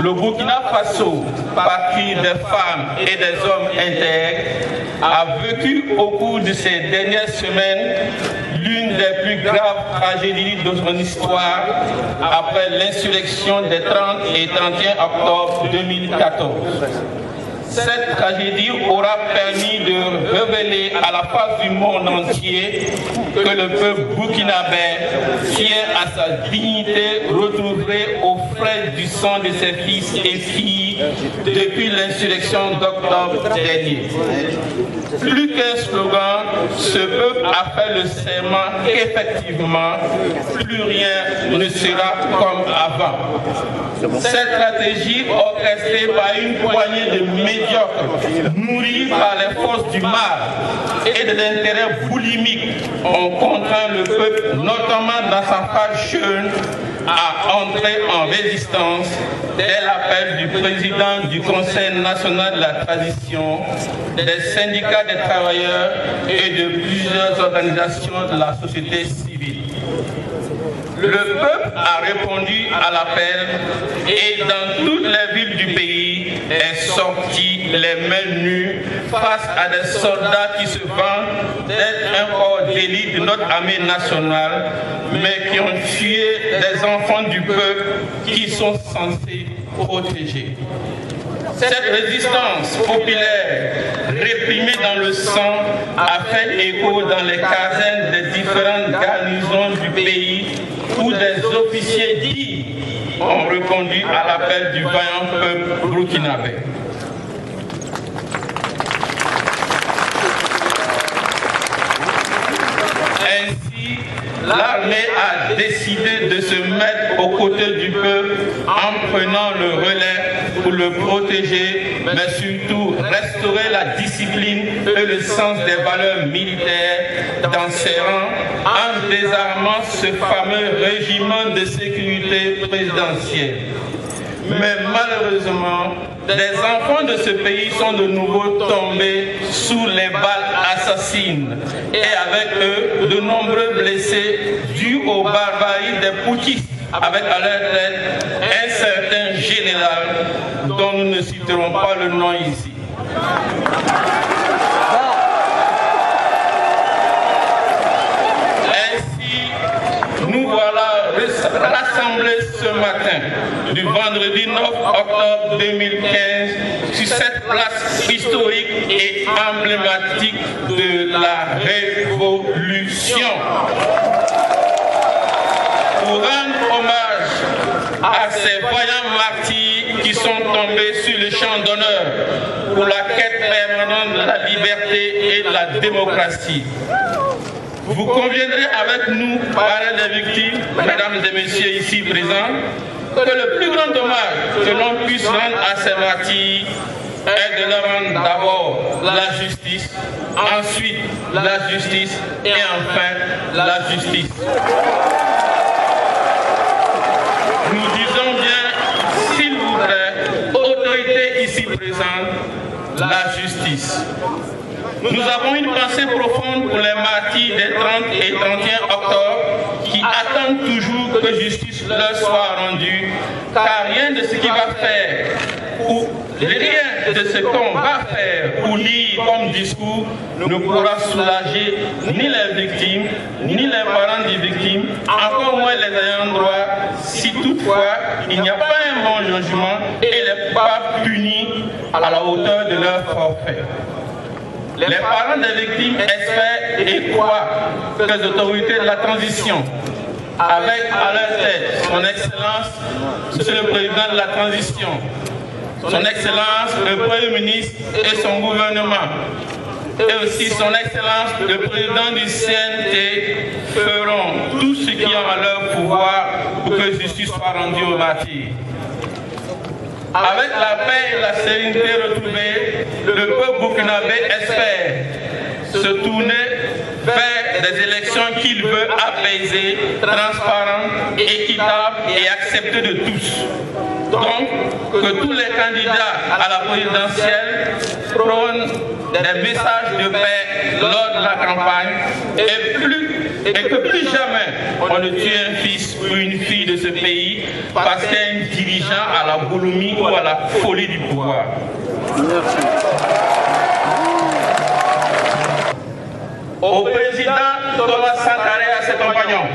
le Burkina Faso, patrie des femmes et des hommes intègres, a vécu au cours de ces dernières semaines l'une des plus graves tragédies de son histoire après l'insurrection des 30 et 31 octobre 2014. Cette tragédie aura permis de révéler à la face du monde entier que le peuple burkinabé, fier à sa dignité, retrouverait aux frais du sang de ses fils et filles depuis l'insurrection d'octobre dernier. Plus qu'un slogan, ce peuple a fait le serment qu'effectivement, plus rien ne sera comme avant. Cette stratégie orchestrée par une poignée de médiocres, nourris par les forces du mal et de l'intérêt boulimique, ont contraint le peuple, notamment dans sa phase jeune, à entrer en résistance dès l'appel du président du Conseil national de la transition, des syndicats des travailleurs et de plusieurs organisations de la société civile. Le peuple a répondu à l'appel et dans toutes les villes du pays est sorti les mains nues face à des soldats qui se vantent d'être un corps d'élite de notre armée nationale, mais qui ont tué des enfants du peuple qui sont censés protéger. Cette résistance populaire, réprimée dans le sang, a fait écho dans les casernes des différentes garnisons du pays où des officiers dits ont répondu à l'appel du vaillant peuple burkinabé. Ainsi, l'armée a décidé de se mettre aux côtés du peuple en prenant le relais pour le protéger, mais surtout restaurer la discipline et le sens des valeurs militaires dans ses rangs, en désarmant ce fameux régiment de sécurité présidentielle. Mais malheureusement, des enfants de ce pays sont de nouveau tombés sous les balles assassines et avec eux de nombreux blessés dus aux barbaries des putschistes, avec à leur tête un certain général dont nous ne citerons pas le nom ici. Ainsi, nous voilà rassemblés ce matin du vendredi 9 octobre 2015 sur cette place historique et emblématique de la Révolution. Pour rendre hommage à ces voyants martyrs qui sont tombés sur le champ d'honneur pour la quête permanente de la liberté et de la démocratie. Vous conviendrez avec nous, parrains des victimes, mesdames et messieurs ici présents, que le plus grand dommage que l'on puisse rendre à ces martyrs est de leur rendre d'abord la justice, ensuite la justice et enfin la justice. Nous disons bien, s'il vous plaît, autorité ici présente, la justice. Nous avons une pensée profonde pour les martyrs des 30 et 31 octobre qui attendent toujours que justice leur soit rendue, car rien de ce qu'il va faire, ou rien de ce qu'on va faire ou lire comme discours ne pourra soulager ni les victimes, ni les parents des victimes, encore moins les ayants droit, si toutefois il n'y a pas un bon jugement et les pas punis à la hauteur de leur forfait. Les parents des victimes espèrent et croient que les autorités de la transition, avec à leur tête son Excellence, Monsieur le Président de la transition, son Excellence le Premier ministre et son gouvernement, et aussi son Excellence le Président du CNT, feront tout ce qui est en leur pouvoir pour que justice soit rendue aux martyrs. Avec la paix et la sérénité retrouvées, le peuple burkinabé espère se tourner vers des élections qu'il veut apaiser, transparentes, équitables et acceptées de tous. Donc, que tous les candidats à la présidentielle prônent des messages de paix lors de la campagne et que plus jamais on ne tue un fils ou une fille de ce pays parce qu'un dirigeant à la boulimie ou à la folie du pouvoir. Merci. Au président Thomas Sankara et à ses compagnons,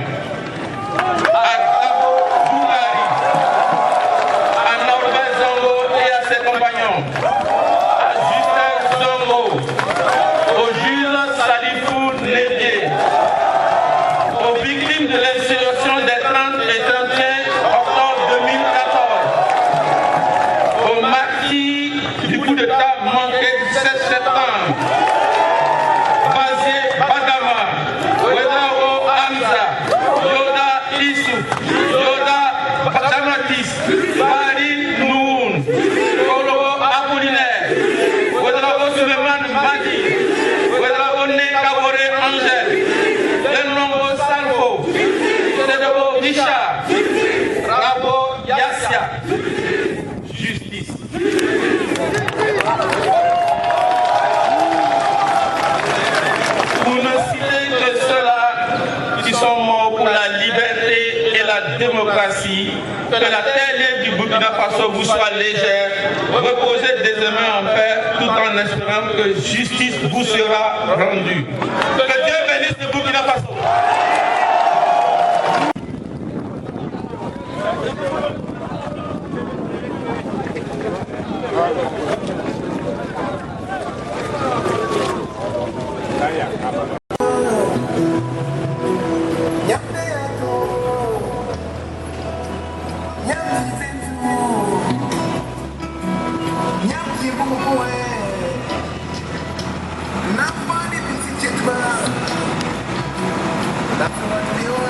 à Gabo Doulari, à Norbert Zongo et à ses compagnons, à Justin Zongo, au Jules Salifou Nédié, aux victimes de l'insurrection des 30 et 31 octobre 2014, aux martyrs du coup d'État manqué du 7 septembre, justice. Pour ne citer que ceux-là qui sont morts pour la liberté et la démocratie, que la terre du Burkina Faso vous soit légère, reposez désormais en paix, tout en espérant que justice vous sera rendue. Que Dieu bénisse le Burkina Faso. That's what we